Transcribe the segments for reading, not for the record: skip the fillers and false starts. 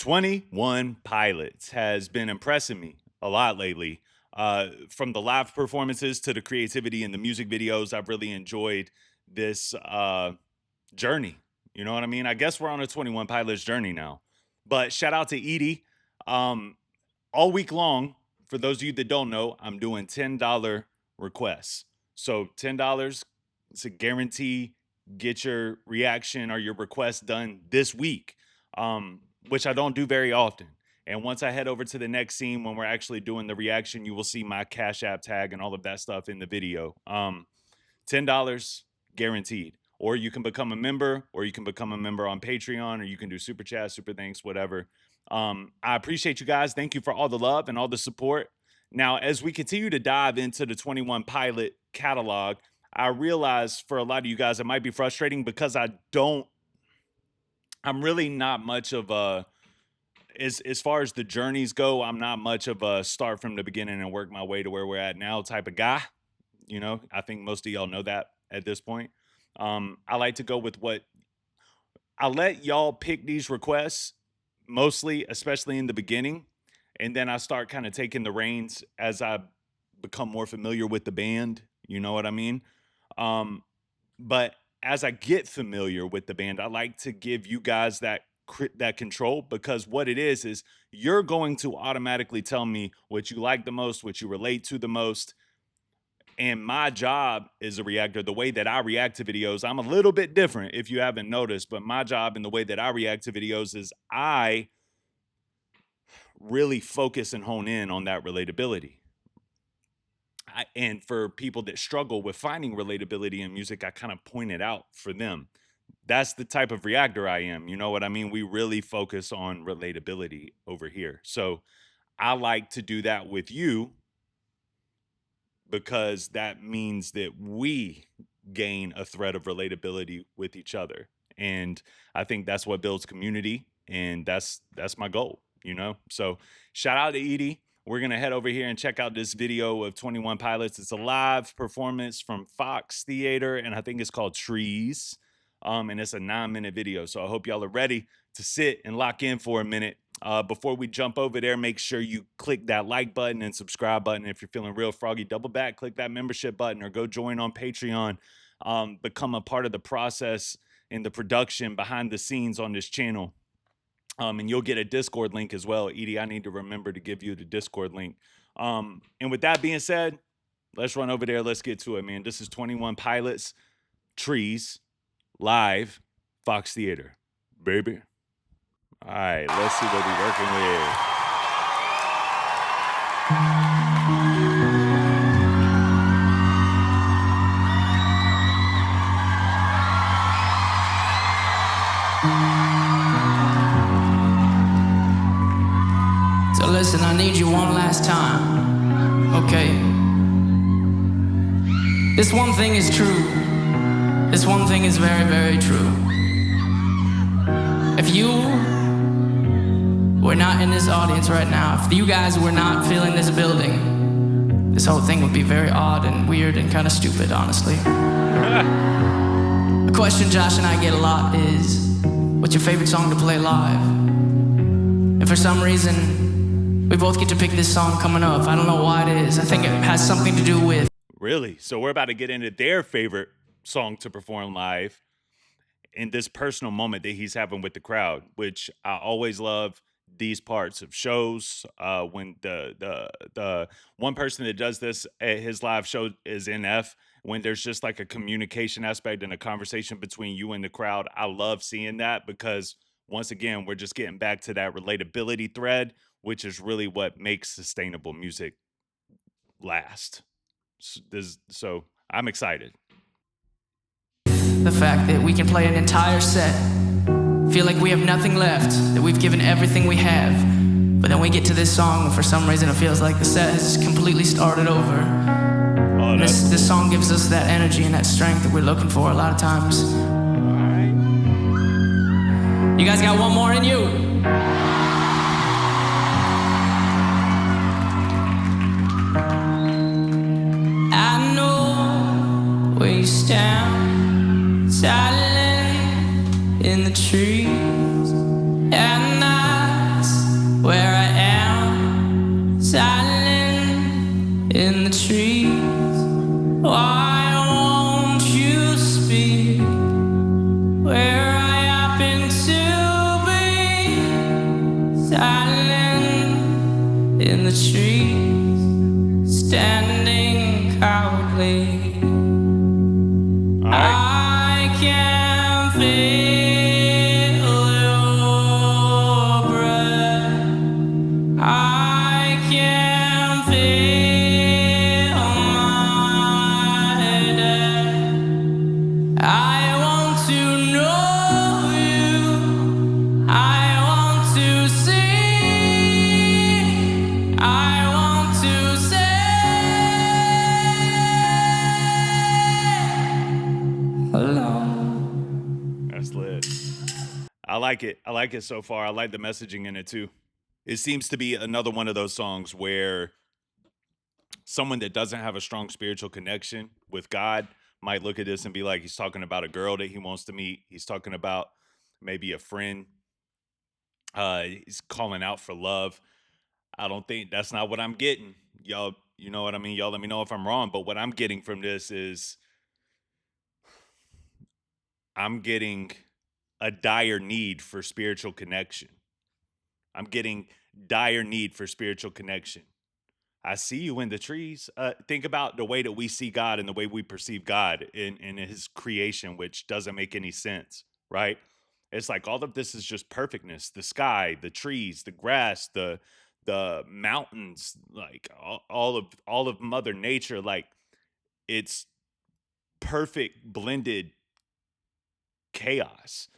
21 Pilots has been impressing me a lot lately. From the live performances to the creativity in the music videos, I've really enjoyed this journey. You know what I mean? I guess we're on a 21 Pilots journey now. But shout out to Edie. Um, all week long, for those of you that don't know, I'm doing $10 requests. So $10, it's a guarantee get your reaction or your request done this week, which I don't do very often. And once I head over to the next scene, when we're actually doing the reaction, you will see my Cash App tag and all of that stuff in the video. $10 guaranteed. Or you can become a member, or you can become a member on Patreon, or you can do super chat, super thanks, whatever. I appreciate you guys. Thank you for all the love and all the support. Now, as we continue to dive into the 21 Pilot catalog, I realize for a lot of you guys, it might be frustrating because I'm really not much of a, as far as the journeys go, I'm not much of a start from the beginning and work my way to where we're at now type of guy. You know, I think most of y'all know that at this point. I like to go with I let y'all pick these requests mostly, especially in the beginning. And then I start kind of taking the reins as I become more familiar with the band. You know what I mean? But as I get familiar with the band, I like to give you guys that control, because what it is you're going to automatically tell me what you like the most, what you relate to the most. And my job as a reactor, the way that I react to videos, I'm a little bit different if you haven't noticed, but my job and the way that I react to videos is I really focus and hone in on that relatability. And for people that struggle with finding relatability in music, I kind of point it out for them. That's the type of reactor I am. You know what I mean? We really focus on relatability over here. So I like to do that with you, because that means that we gain a thread of relatability with each other. And I think that's what builds community. And that's my goal, you know? So shout out to Edie. We're going to head over here and check out this video of 21 Pilots. It's a live performance from Fox Theater, and I think it's called Trees. And it's a 9-minute video. So I hope y'all are ready to sit and lock in for a minute. Before we jump over there, make sure you click that like button and subscribe button. If you're feeling real froggy, double back, click that membership button, or go join on Patreon. Become a part of the process in the production behind the scenes on this channel. And you'll get a Discord link as well. Edie, I need to remember to give you the Discord link. And with that being said, let's run over there. Let's get to it, man. This is 21 Pilots, Trees, live, Fox Theater, baby. All right, let's see what we're working with. So listen, I need you one last time, okay? This one thing is true. This one thing is very, very true. If you were not in this audience right now, if you guys were not filling this building, this whole thing would be very odd and weird and kind of stupid, honestly. A question Josh and I get a lot is, what's your favorite song to play live? And for some reason, we both get to pick this song coming up. I don't know why it is. I think it has something to do with... Really? So we're about to get into their favorite song to perform live in this personal moment that he's having with the crowd, which I always love these parts of shows. When the one person that does this at his live show is NF, when there's just like a communication aspect and a conversation between you and the crowd. I love seeing that, because once again, we're just getting back to that relatability thread, which is really what makes sustainable music last. So I'm excited. The fact that we can play an entire set, feel like we have nothing left, that we've given everything we have, but then we get to this song and for some reason it feels like the set has completely started over. Oh, this song gives us that energy and that strength that we're looking for a lot of times. All right. You guys got one more in you? I know where you stand, silent in the trees at night. trees, standing cowardly. All right. I can feel your breath. I can feel my death. I want to know you. I want to see. I want to say hello. That's lit. I like it. I like it so far. I like the messaging in it too. It seems to be another one of those songs where someone that doesn't have a strong spiritual connection with God might look at this and be like, he's talking about a girl that he wants to meet. He's talking about maybe a friend. He's calling out for love. I don't think that's not what I'm getting. Y'all, you know what I mean? Y'all let me know if I'm wrong. But what I'm getting from this is I'm getting a dire need for spiritual connection. I'm getting dire need for spiritual connection. I see you in the trees. Think about the way that we see God and the way we perceive God in his creation, which doesn't make any sense, right? It's like all of this is just perfectness. The sky, the trees, the grass, the mountains, like all of Mother Nature, like it's perfect blended chaos.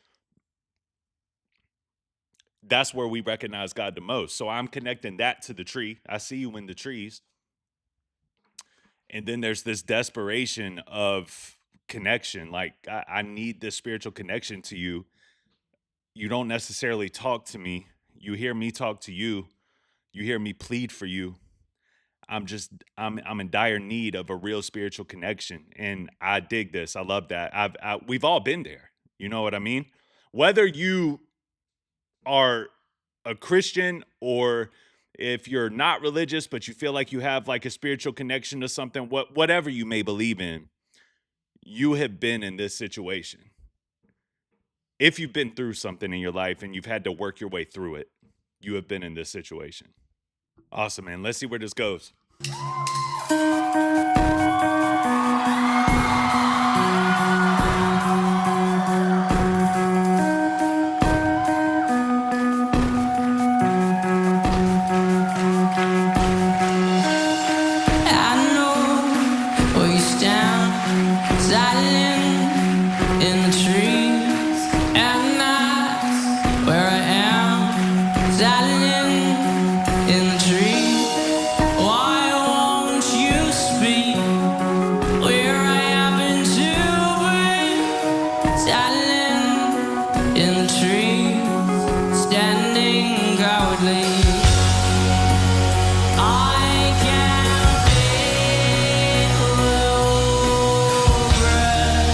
That's where we recognize God the most. So I'm connecting that to the tree. I see you in the trees. And then there's this desperation of connection. Like, I need this spiritual connection to you. You don't necessarily talk to me. You hear me talk to you. You hear me plead for you. I'm in dire need of a real spiritual connection. And I dig this. I love that. We've all been there. You know what I mean? Whether you are a Christian or if you're not religious but you feel like you have like a spiritual connection to something, whatever you may believe in, you have been in this situation. If you've been through something in your life and you've had to work your way through it, you have been in this situation. Awesome, man. Let's see where this goes. I know where you stand, silent in the trees, and that's where I am, silent in the trees. Why won't you speak where I happen to be? Silent in the trees, standing cowardly. I can feel your breath.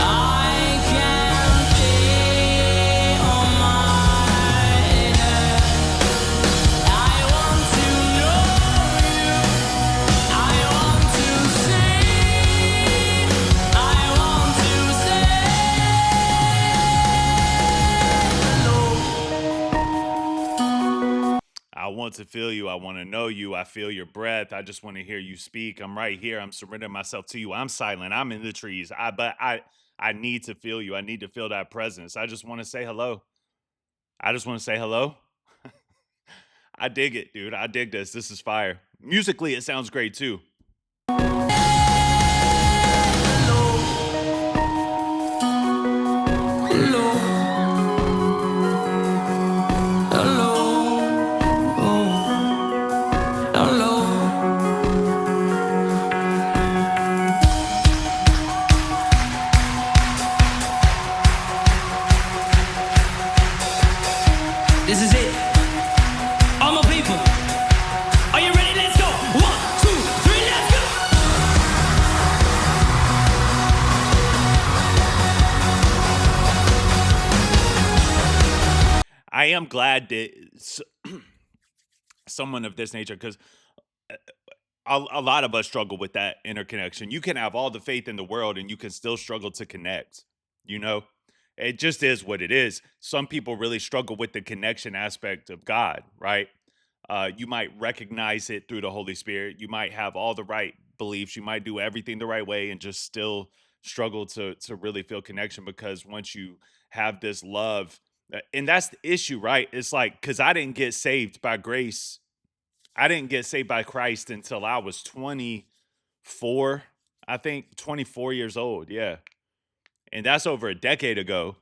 I can feel my death. I want to know you. I want to see. I want to say hello. I want to feel you. I want to know you. I feel your breath. I just want to hear you speak. I'm right here. I'm surrendering myself to you. I'm silent. I'm in the trees. I need to feel you. I need to feel that presence. I just want to say hello. I just want to say hello. I dig it, dude. I dig this. This is fire. Musically, it sounds great too. Hello. Hello. Hello. This is it. All my people. Are you ready? Let's go. 1, 2, 3, let's go. I am glad that someone of this nature, because a lot of us struggle with that interconnection. You can have all the faith in the world and you can still struggle to connect. You know, it just is what it is. Some people really struggle with the connection aspect of God, right? You might recognize it through the Holy Spirit. You might have all the right beliefs. You might do everything the right way and just still struggle to really feel connection because once you have this love, and that's the issue, right? It's like because I didn't get saved by grace. I didn't get saved by Christ until I was 24, I think 24 years old. Yeah. And that's over a decade ago,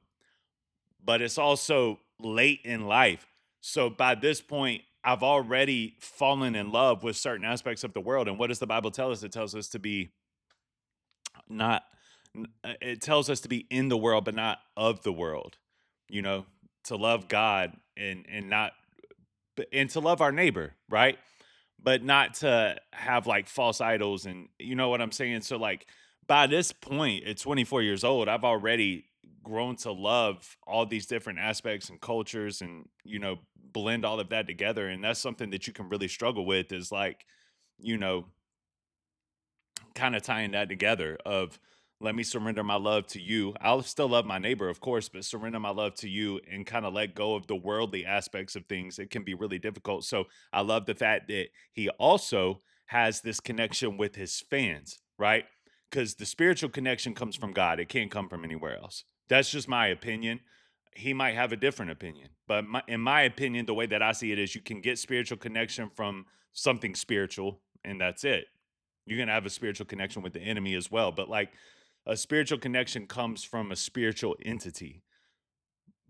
but it's also late in life. So by this point, I've already fallen in love with certain aspects of the world. And what does the Bible tell us? It tells us to be not, it tells us to be in the world, but not of the world, you know, to love God and not, and to love our neighbor, right? But not to have like false idols and you know what I'm saying? So like by this point at 24 years old, I've already grown to love all these different aspects and cultures and blend all of that together and that's something that you can really struggle with is like you know kind of tying that together of let me surrender my love to you. I'll still love my neighbor, of course, but surrender my love to you and kind of let go of the worldly aspects of things. It can be really difficult. So I love the fact that he also has this connection with his fans, right? Because the spiritual connection comes from God. It can't come from anywhere else. That's just my opinion. He might have a different opinion, but in my opinion, the way that I see it is you can get spiritual connection from something spiritual, and that's it. You're gonna have a spiritual connection with the enemy as well. But like a spiritual connection comes from a spiritual entity.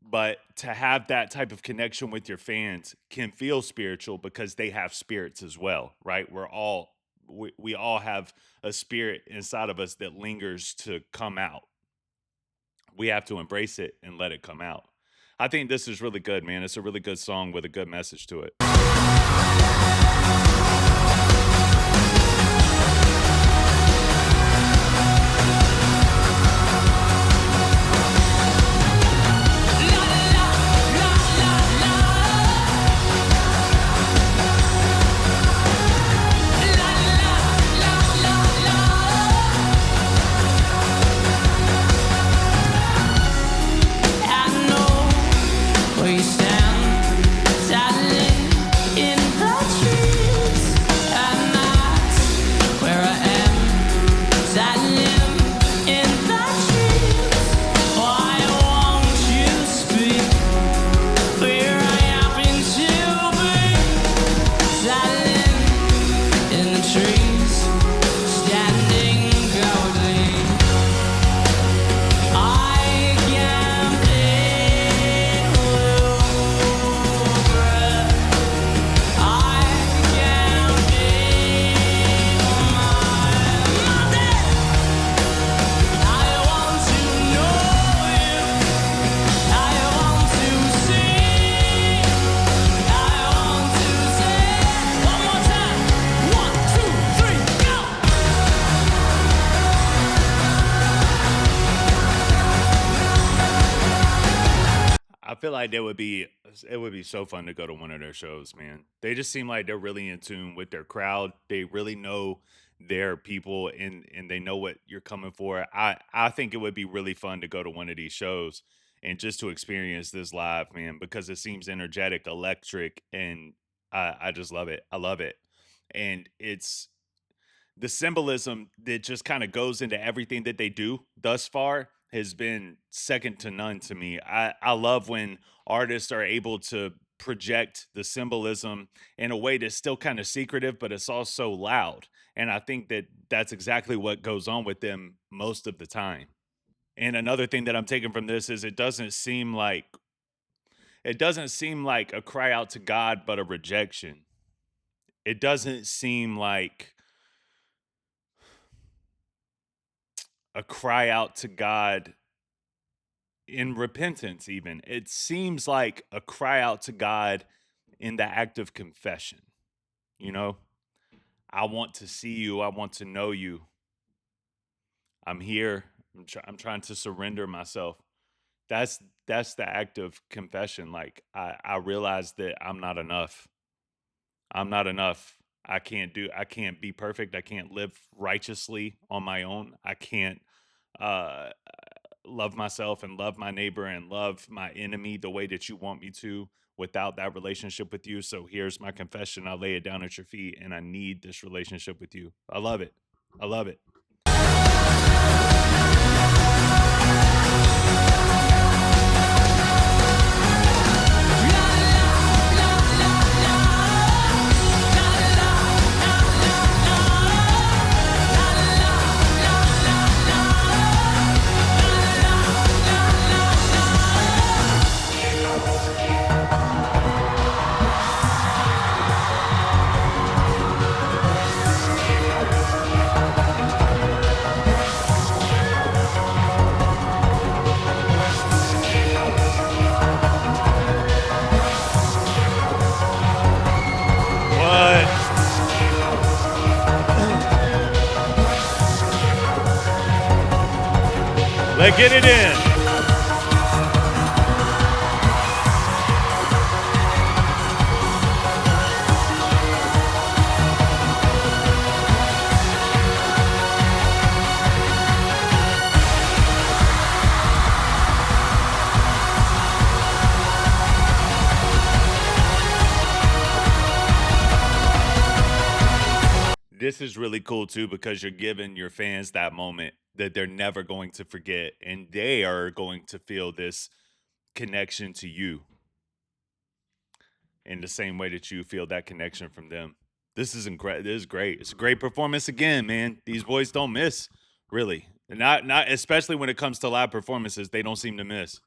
But to have that type of connection with your fans can feel spiritual because they have spirits as well, right? We all have a spirit inside of us that lingers to come out. We have to embrace it and let it come out. I think this is really good, man. It's a really good song with a good message to it. I know where you stand, silent in the trees, and that's where I am, silent in the trees. Why won't you speak? Where I happen to be, silent in the trees, standing coldly. I can feel your breath. I can feel my death. I want to know you. I want to see. I want to say one more time. 1, 2, 3, go. I feel like it would be so fun to go to one of their shows, man. They just seem like they're really in tune with their crowd. They really know their people and they know what you're coming for. I think it would be really fun to go to one of these shows and just to experience this live, man, because it seems energetic, electric, and I just love it. I love it. And it's the symbolism that just kind of goes into everything that they do thus far has been second to none to me. I love when artists are able to project the symbolism in a way that's still kind of secretive, but it's also loud. And I think that that's exactly what goes on with them most of the time. And another thing that I'm taking from this is it doesn't seem like a cry out to God, but a rejection. It doesn't seem like a cry out to God in repentance, even. It seems like a cry out to God in the act of confession. You know, I want to see you. I want to know you. I'm here. I'm trying to surrender myself. That's the act of confession. Like I realize that I'm not enough. I'm not enough. I can't be perfect. I can't live righteously on my own. I can't uh love myself and love my neighbor and love my enemy the way that you want me to without that relationship with you. So here's my confession. I lay it down at your feet, and I need this relationship with you. I love it. I love it. What? Let's get it in. This is really cool too because you're giving your fans that moment that they're never going to forget, and they are going to feel this connection to you in the same way that you feel that connection from them. This is incredible. This is great. It's a great performance again, man. These boys don't miss, really. Not especially when it comes to live performances. They don't seem to miss.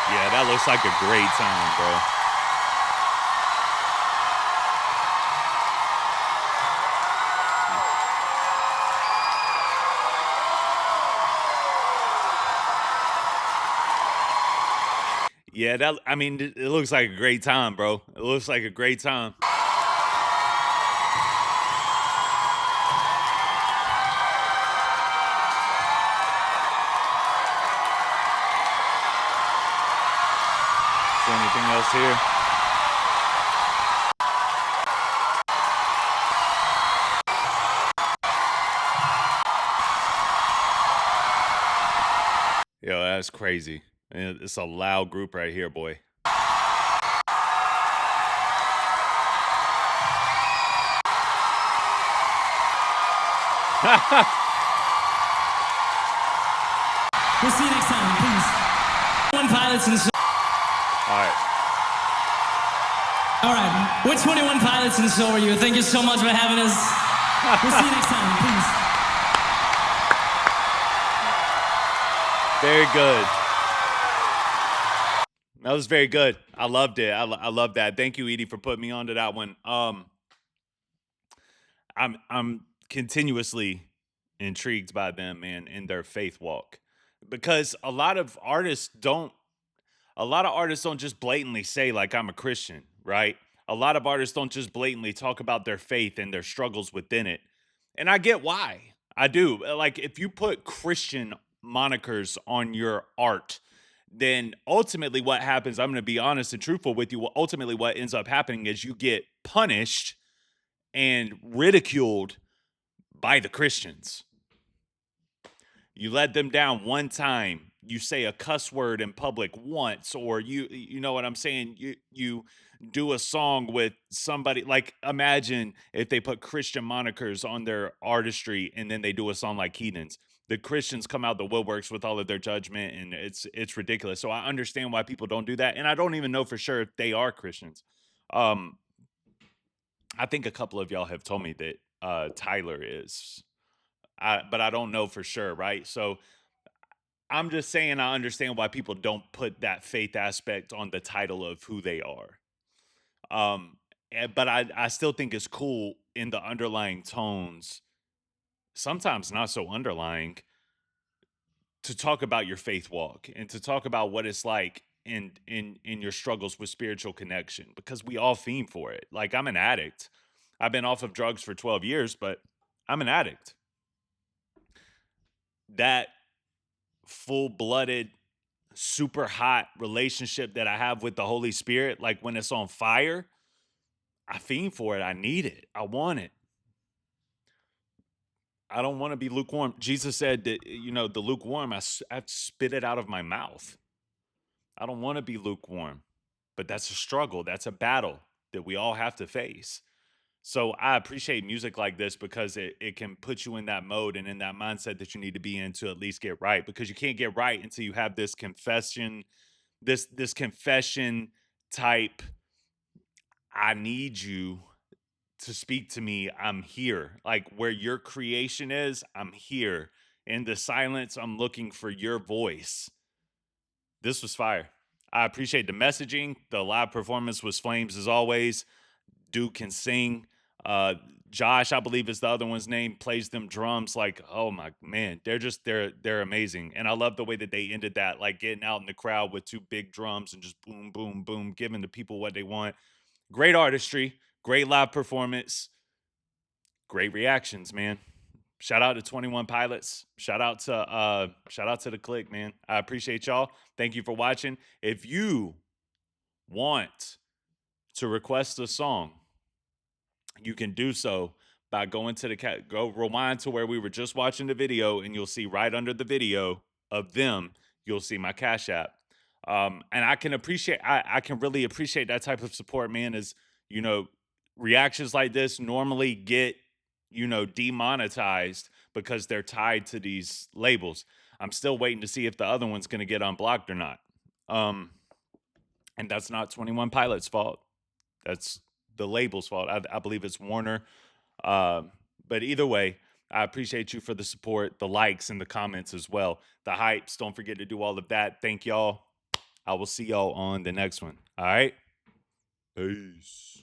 Yeah, that looks like a great time, bro. Yeah, that I mean, it looks like a great time, bro. It looks like a great time. Is there anything else here? Yo, that's crazy. It's a loud group right here, boy. We'll see you next time, please. One Pilots and All right. All right, we're 21 Pilots and so are you. Thank you so much for having us. We'll see you next time, please. Very good. That was very good. I loved it. I love that. Thank you, Edie, for putting me onto that one. I'm continuously intrigued by them, man, in their faith walk, because a lot of artists don't just blatantly say like I'm a Christian, right? A lot of artists don't just blatantly talk about their faith and their struggles within it. And I get why. I do. Like if you put Christian monikers on your art, then ultimately what happens, I'm going to be honest and truthful with you, ultimately what ends up happening is you get punished and ridiculed by the Christians. You let them down one time, you say a cuss word in public once, or you know what I'm saying, you do a song with somebody, like imagine if they put Christian monikers on their artistry and then they do a song like Heathens. The Christians come out the woodworks with all of their judgment, and it's ridiculous. So I understand why people don't do that, and I don't even know for sure if they are Christians. um I think a couple of y'all have told me that Tyler is, but I don't know for sure, right? So I'm just saying I understand why people don't put that faith aspect on the title of who they are. Um, but I still think it's cool in the underlying tones, sometimes not so underlying, to talk about your faith walk and to talk about what it's like in your struggles with spiritual connection, because we all theme for it. Like I'm an addict. I've been off of drugs for 12 years, but I'm an addict. that full-blooded, super hot relationship that I have with the Holy Spirit, like when it's on fire, I fiend for it. I need it. I want it. I don't want to be lukewarm. Jesus said that, the lukewarm, I spit it out of my mouth. I don't want to be lukewarm, but that's a struggle. That's a battle that we all have to face. So I appreciate music like this because it can put you in that mode and in that mindset that you need to be in to at least get right, because you can't get right until you have this confession, this confession type, I need you to speak to me. I'm here. Like where your creation is, I'm here. In the silence, I'm looking for your voice. This was fire. I appreciate the messaging. The live performance was flames as always. Dude can sing. Uh, Josh, I believe is the other one's name, plays them drums. Like, oh my man, they're amazing. And I love the way that they ended that, like getting out in the crowd with two big drums and just boom, boom, boom, giving the people what they want. Great artistry, great live performance, great reactions, man. Shout out to 21 Pilots. Shout out to the click, man. I appreciate y'all. Thank you for watching. If you want to request a song, you can do so by going to go rewind to where we were just watching the video, and you'll see right under the video of them, you'll see my Cash App. And I can really appreciate that type of support, man. As you know, reactions like this normally get, demonetized because they're tied to these labels. I'm still waiting to see if the other one's going to get unblocked or not. And that's not 21 Pilots' fault. That's the label's fault. I believe it's Warner. But either way, I appreciate you for the support, the likes, and the comments as well. The hypes. Don't forget to do all of that. Thank y'all. I will see y'all on the next one. All right. Peace.